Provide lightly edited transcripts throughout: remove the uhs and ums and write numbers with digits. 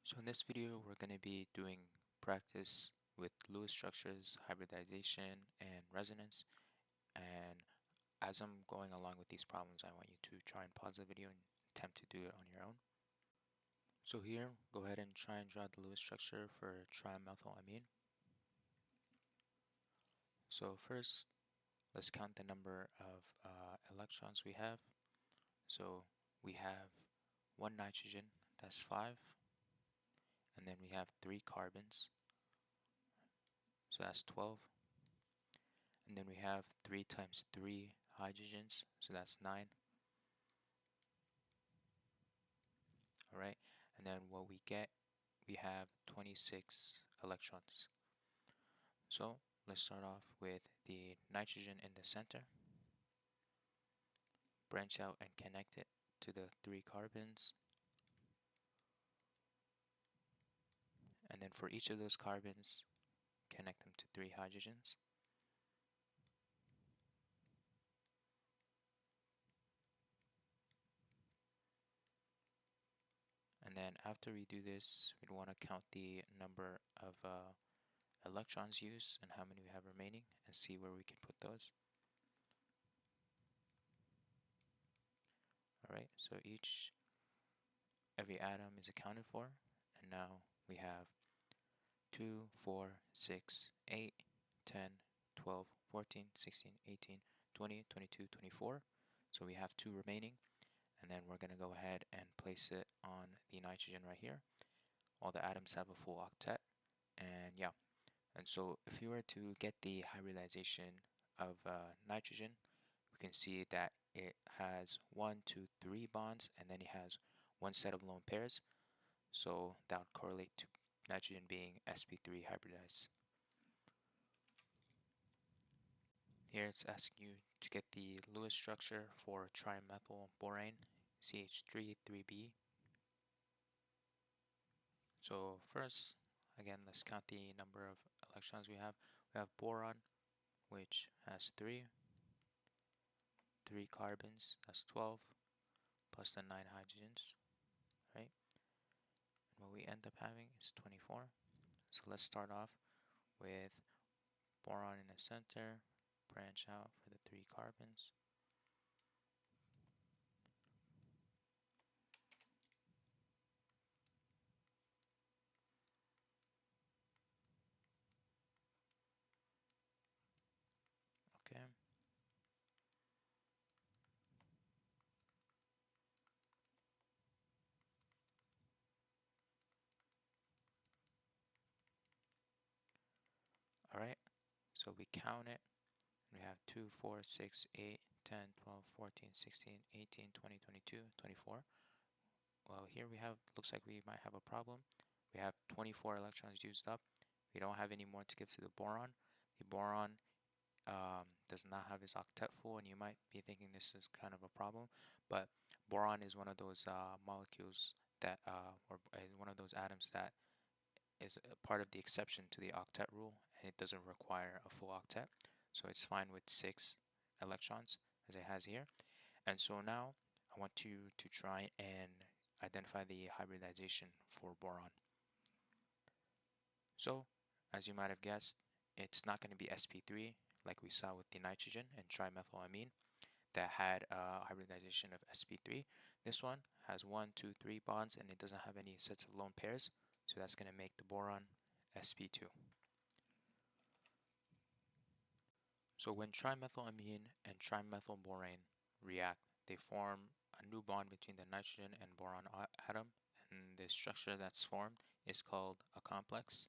So in this video, we're going to be doing practice with Lewis structures, hybridization, and resonance. And as I'm going along with these problems, I want you to try and pause the video and attempt to do it on your own. So here, go ahead and try and draw the Lewis structure for trimethylamine. So first, let's count the number of electrons we have. So we have one nitrogen, that's 5, and then we have 3 carbons, so that's 12. And then we have 3 times 3 hydrogens, so that's 9. Alright, and then what we get, we have 26 electrons. So let's start off with the nitrogen in the center. Branch out and connect it to the 3 carbons. And then for each of those carbons, connect them to 3 hydrogens. And then after we do this, we'd want to count the number of electrons used and how many we have remaining and see where we can put those. Alright, so every atom is accounted for, and now we have 2, 4, 6, 8, 10, 12, 14, 16, 18, 20, 22, 24. So we have 2 remaining, and then we're going to go ahead and place it on the nitrogen right here. All the atoms have a full octet, and yeah. And so if you were to get the hybridization of nitrogen, we can see that it has 1, 2, 3 bonds, and then it has one set of lone pairs. So that would correlate to nitrogen being sp3 hybridized. Here it's asking you to get the Lewis structure for trimethylborane CH3 3b. So first, again, let's count the number of electrons we have. We have boron, which has 3 carbons, that's 12, plus the 9 hydrogens, right? And what we end up having is 24. So let's start off with boron in the center, branch out for the 3 carbons. Okay. Alright, so we count it. We have 2, 4, 6, 8, 10, 12, 14, 16, 18, 20, 22, 24. Well, here we have, looks like we might have a problem. We have 24 electrons used up. We don't have any more to give to the boron. The boron does not have its octet full, and you might be thinking this is kind of a problem, but boron is one of those molecules that, or one of those atoms that is a part of the exception to the octet rule, and it doesn't require a full octet, so it's fine with 6 electrons as it has here. And so now I want you to try and identify the hybridization for boron. So as you might have guessed, it's not going to be sp3 like we saw with the nitrogen and trimethylamine that had a hybridization of sp3. This one has 1, 2, 3 bonds, and it doesn't have any sets of lone pairs, so that's going to make the boron sp2. So when trimethylamine and trimethylborane react, they form a new bond between the nitrogen and boron atom, and the structure that's formed is called a complex.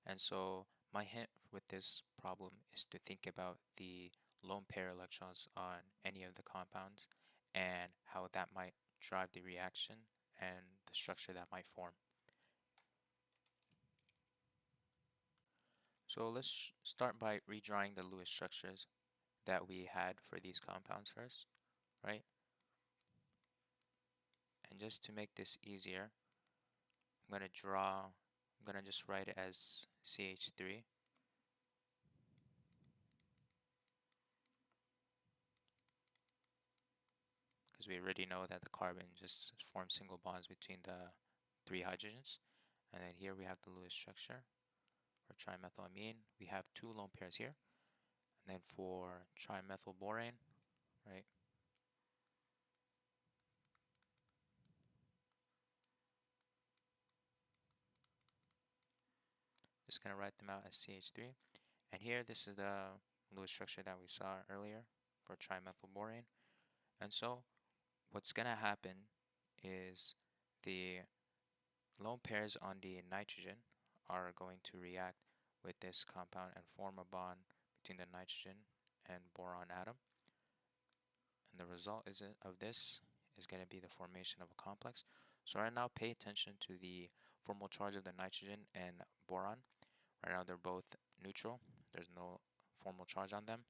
And so my hint with this problem is to think about the lone pair electrons on any of the compounds and how that might drive the reaction and the structure that might form. So let's start by redrawing the Lewis structures that we had for these compounds first, right? And just to make this easier, I'm going to just write it as CH3. Because we already know that the carbon just forms single bonds between the 3 hydrogens. And then here we have the Lewis structure for trimethylamine. We have two lone pairs here. And then for trimethylborane, right? Just gonna write them out as CH3. And here, this is the Lewis structure that we saw earlier for trimethylborane. And so what's gonna happen is the lone pairs on the nitrogen are going to react with this compound and form a bond between the nitrogen and boron atom. And the result of this is going to be the formation of a complex. So right now, pay attention to the formal charge of the nitrogen and boron. Right now, they're both neutral. There's no formal charge on them.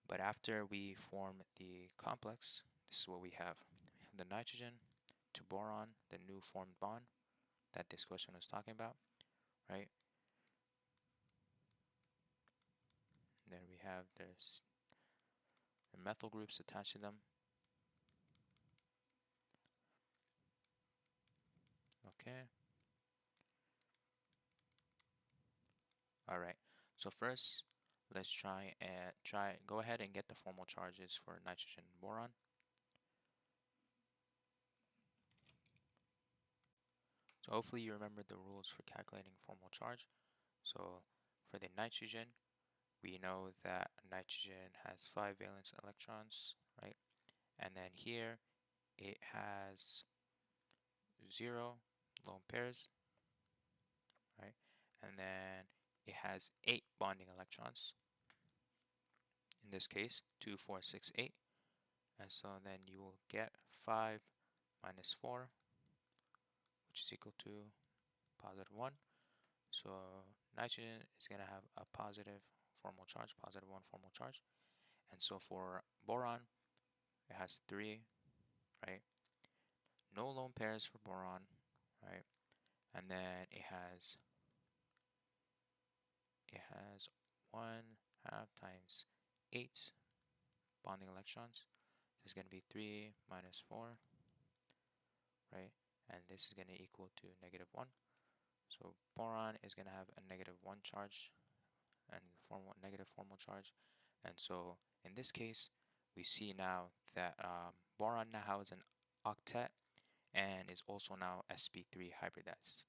But after we form the complex, this is what we have. We have the nitrogen to boron, the new formed bond that this question was talking about, right? And then we have the methyl groups attached to them. Okay. All right. So first, let's go ahead and get the formal charges for nitrogen and boron. So hopefully you remember the rules for calculating formal charge. So for the nitrogen, we know that nitrogen has 5 valence electrons, right? And then here it has 0 lone pairs, right? And then it has 8 bonding electrons. In this case, 2, 4, 6, 8. And so then you will get 5 minus 4, which is equal to positive 1. So nitrogen is going to have a positive formal charge, positive 1 formal charge. And so for boron, it has 3, right? No lone pairs for boron, right? And then it has 1/2 times 8 bonding electrons. This is going to be 3 minus 4, right? And this is going to equal to negative 1. So boron is going to have a negative 1 charge and negative formal charge. And so in this case, we see now that boron now has an octet and is also now sp3 hybridized.